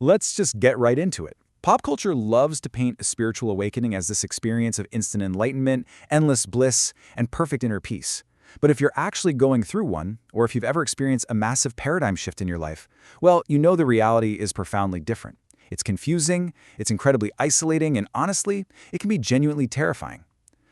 Let's just get right into it. Pop culture loves to paint a spiritual awakening as this experience of instant enlightenment, endless bliss, and perfect inner peace. But if you're actually going through one, or if you've ever experienced a massive paradigm shift in your life, well, you know the reality is profoundly different. It's confusing, it's incredibly isolating, and honestly, it can be genuinely terrifying.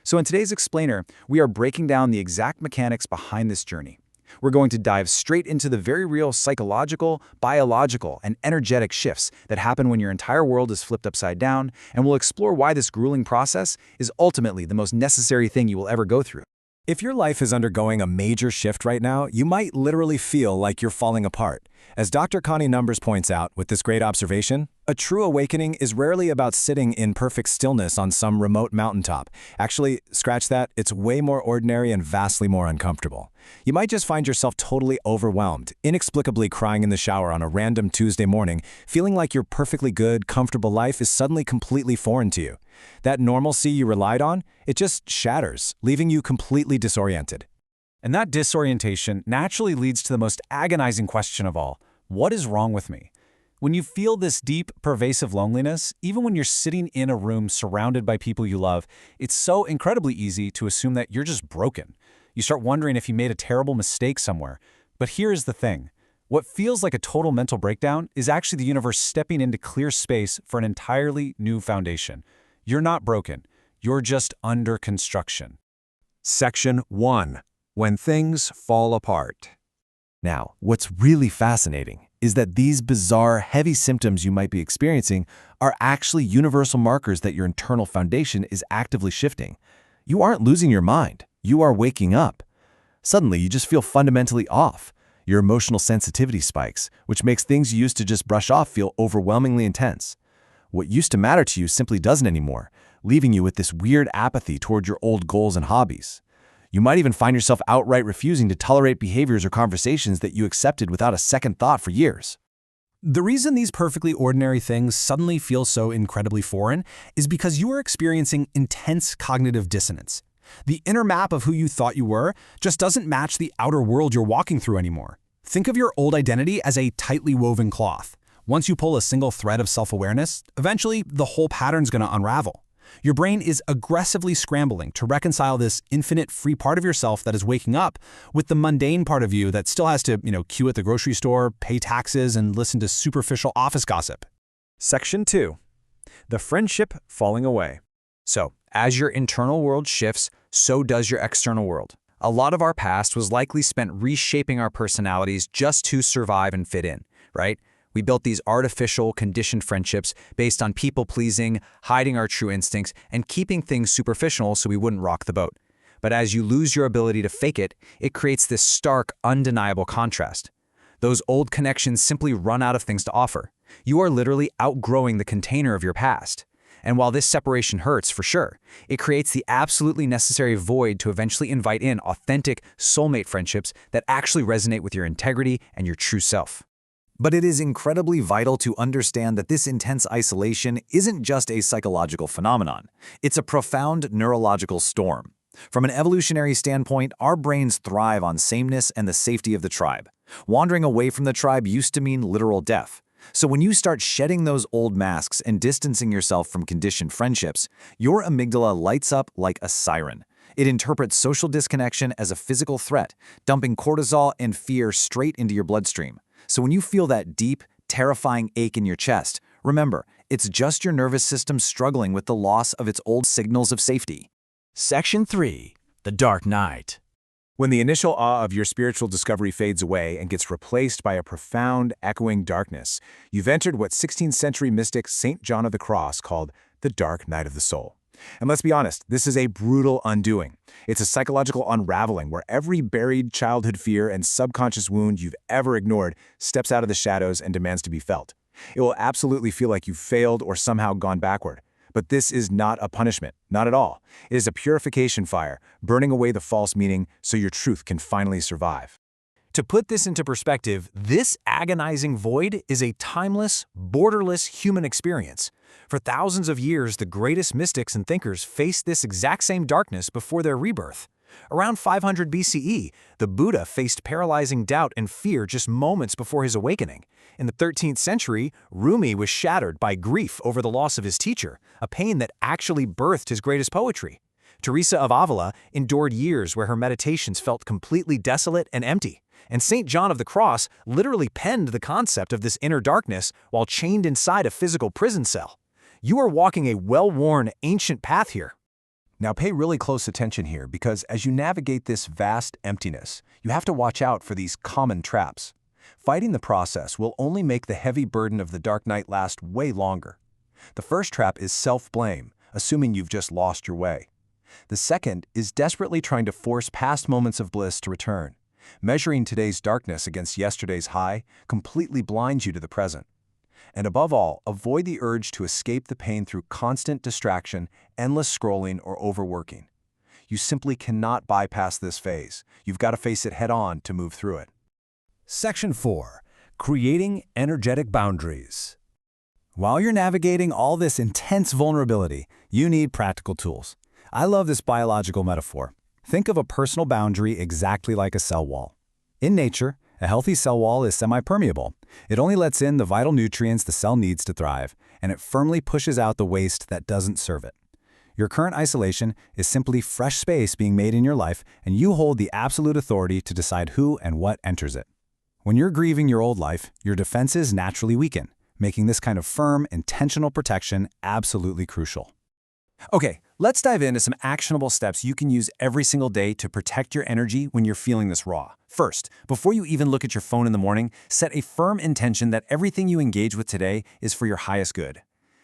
So in today's explainer, we are breaking down the exact mechanics behind this journey. We're going to dive straight into the very real psychological, biological, and energetic shifts that happen when your entire world is flipped upside down, and we'll explore why this grueling process is ultimately the most necessary thing you will ever go through. If your life is undergoing a major shift right now, you might literally feel like you're falling apart. As Dr. Connie Numbers points out with this great observation, a true awakening is rarely about sitting in perfect stillness on some remote mountaintop. Actually, scratch that, it's way more ordinary and vastly more uncomfortable. You might just find yourself totally overwhelmed, inexplicably crying in the shower on a random Tuesday morning, feeling like your perfectly good, comfortable life is suddenly completely foreign to you. That normalcy you relied on, it just shatters, leaving you completely disoriented. And that disorientation naturally leads to the most agonizing question of all: what is wrong with me? When you feel this deep, pervasive loneliness, even when you're sitting in a room surrounded by people you love, it's so incredibly easy to assume that you're just broken. You start wondering if you made a terrible mistake somewhere. But here's the thing. What feels like a total mental breakdown is actually the universe stepping into clear space for an entirely new foundation. You're not broken. You're just under construction. Section 1. When things fall apart. Now, what's really fascinating is that these bizarre, heavy symptoms you might be experiencing are actually universal markers that your internal foundation is actively shifting. You aren't losing your mind. You are waking up. Suddenly, you just feel fundamentally off. Your emotional sensitivity spikes, which makes things you used to just brush off feel overwhelmingly intense. What used to matter to you simply doesn't anymore, leaving you with this weird apathy toward your old goals and hobbies. You might even find yourself outright refusing to tolerate behaviors or conversations that you accepted without a second thought for years. The reason these perfectly ordinary things suddenly feel so incredibly foreign is because you are experiencing intense cognitive dissonance. The inner map of who you thought you were just doesn't match the outer world you're walking through anymore. Think of your old identity as a tightly woven cloth. Once you pull a single thread of self-awareness, eventually the whole pattern's going to unravel. Your brain is aggressively scrambling to reconcile this infinite free part of yourself that is waking up with the mundane part of you that still has to, queue at the grocery store, pay taxes, and listen to superficial office gossip. Section 2. The friendship falling away. So, as your internal world shifts, so does your external world. A lot of our past was likely spent reshaping our personalities just to survive and fit in, right? We built these artificial, conditioned friendships based on people-pleasing, hiding our true instincts, and keeping things superficial so we wouldn't rock the boat. But as you lose your ability to fake it, it creates this stark, undeniable contrast. Those old connections simply run out of things to offer. You are literally outgrowing the container of your past. And while this separation hurts, for sure, it creates the absolutely necessary void to eventually invite in authentic, soulmate friendships that actually resonate with your integrity and your true self. But it is incredibly vital to understand that this intense isolation isn't just a psychological phenomenon. It's a profound neurological storm. From an evolutionary standpoint, our brains thrive on sameness and the safety of the tribe. Wandering away from the tribe used to mean literal death. So when you start shedding those old masks and distancing yourself from conditioned friendships, your amygdala lights up like a siren. It interprets social disconnection as a physical threat, dumping cortisol and fear straight into your bloodstream. So when you feel that deep, terrifying ache in your chest, remember, it's just your nervous system struggling with the loss of its old signals of safety. Section 3. The Dark Night. When the initial awe of your spiritual discovery fades away and gets replaced by a profound, echoing darkness, you've entered what 16th century mystic St. John of the Cross called the Dark Night of the Soul. And let's be honest, this is a brutal undoing. It's a psychological unraveling where every buried childhood fear and subconscious wound you've ever ignored steps out of the shadows and demands to be felt. It will absolutely feel like you've failed or somehow gone backward. But this is not a punishment, not at all. It is a purification fire, burning away the false meaning so your truth can finally survive. To put this into perspective, this agonizing void is a timeless, borderless human experience. For thousands of years, the greatest mystics and thinkers faced this exact same darkness before their rebirth. Around 500 BCE, the Buddha faced paralyzing doubt and fear just moments before his awakening. In the 13th century, Rumi was shattered by grief over the loss of his teacher, a pain that actually birthed his greatest poetry. Teresa of Avila endured years where her meditations felt completely desolate and empty. And St. John of the Cross literally penned the concept of this inner darkness while chained inside a physical prison cell. You are walking a well-worn, ancient path here. Now pay really close attention here, because as you navigate this vast emptiness, you have to watch out for these common traps. Fighting the process will only make the heavy burden of the dark night last way longer. The first trap is self-blame, assuming you've just lost your way. The second is desperately trying to force past moments of bliss to return. Measuring today's darkness against yesterday's high completely blinds you to the present. And above all, avoid the urge to escape the pain through constant distraction, endless scrolling, or overworking. You simply cannot bypass this phase. You've got to face it head-on to move through it. Section 4. Creating energetic boundaries. While you're navigating all this intense vulnerability, you need practical tools. I love this biological metaphor. Think of a personal boundary exactly like a cell wall. In nature, a healthy cell wall is semi-permeable. It only lets in the vital nutrients the cell needs to thrive, and it firmly pushes out the waste that doesn't serve it. Your current isolation is simply fresh space being made in your life, and you hold the absolute authority to decide who and what enters it. When you're grieving your old life, your defenses naturally weaken, making this kind of firm, intentional protection absolutely crucial. Okay, let's dive into some actionable steps you can use every single day to protect your energy when you're feeling this raw. First, before you even look at your phone in the morning, set a firm intention that everything you engage with today is for your highest good.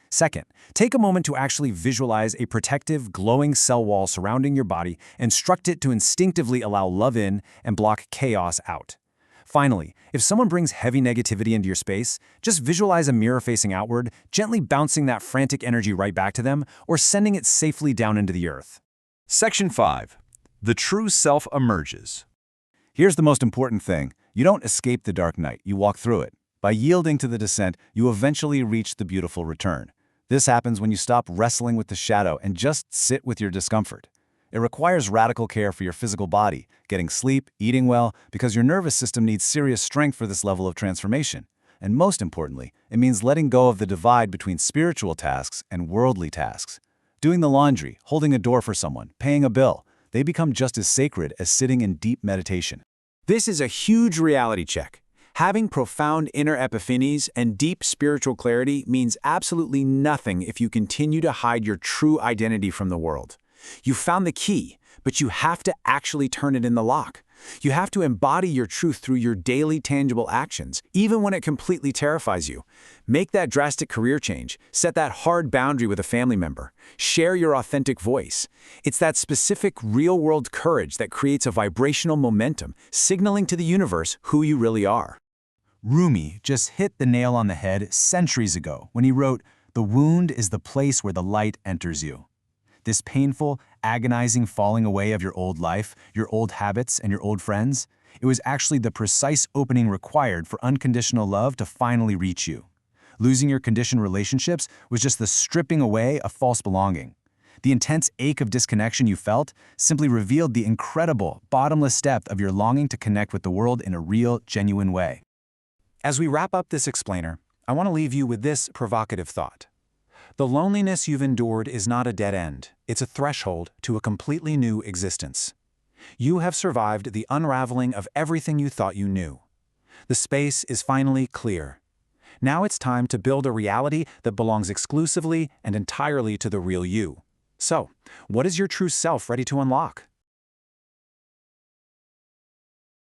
Second, take a moment to actually visualize a protective, glowing cell wall surrounding your body and instruct it to instinctively allow love in and block chaos out. Finally, if someone brings heavy negativity into your space, just visualize a mirror facing outward, gently bouncing that frantic energy right back to them, or sending it safely down into the earth. Section 5. The true self emerges. Here's the most important thing. You don't escape the dark night, you walk through it. By yielding to the descent, you eventually reach the beautiful return. This happens when you stop wrestling with the shadow and just sit with your discomfort. It requires radical care for your physical body, getting sleep, eating well, because your nervous system needs serious strength for this level of transformation. And most importantly, it means letting go of the divide between spiritual tasks and worldly tasks. Doing the laundry, holding a door for someone, paying a bill, they become just as sacred as sitting in deep meditation. This is a huge reality check. Having profound inner epiphanies and deep spiritual clarity means absolutely nothing if you continue to hide your true identity from the world. You found the key, but you have to actually turn it in the lock. You have to embody your truth through your daily tangible actions, even when it completely terrifies you. Make that drastic career change. Set that hard boundary with a family member. Share your authentic voice. It's that specific real-world courage that creates a vibrational momentum, signaling to the universe who you really are. Rumi just hit the nail on the head centuries ago when he wrote, "The wound is the place where the light enters you." This painful, agonizing falling away of your old life, your old habits, and your old friends, it was actually the precise opening required for unconditional love to finally reach you. Losing your conditioned relationships was just the stripping away of false belonging. The intense ache of disconnection you felt simply revealed the incredible, bottomless depth of your longing to connect with the world in a real, genuine way. As we wrap up this explainer, I want to leave you with this provocative thought. The loneliness you've endured is not a dead end. It's a threshold to a completely new existence. You have survived the unraveling of everything you thought you knew. The space is finally clear. Now it's time to build a reality that belongs exclusively and entirely to the real you. So, what is your true self ready to unlock?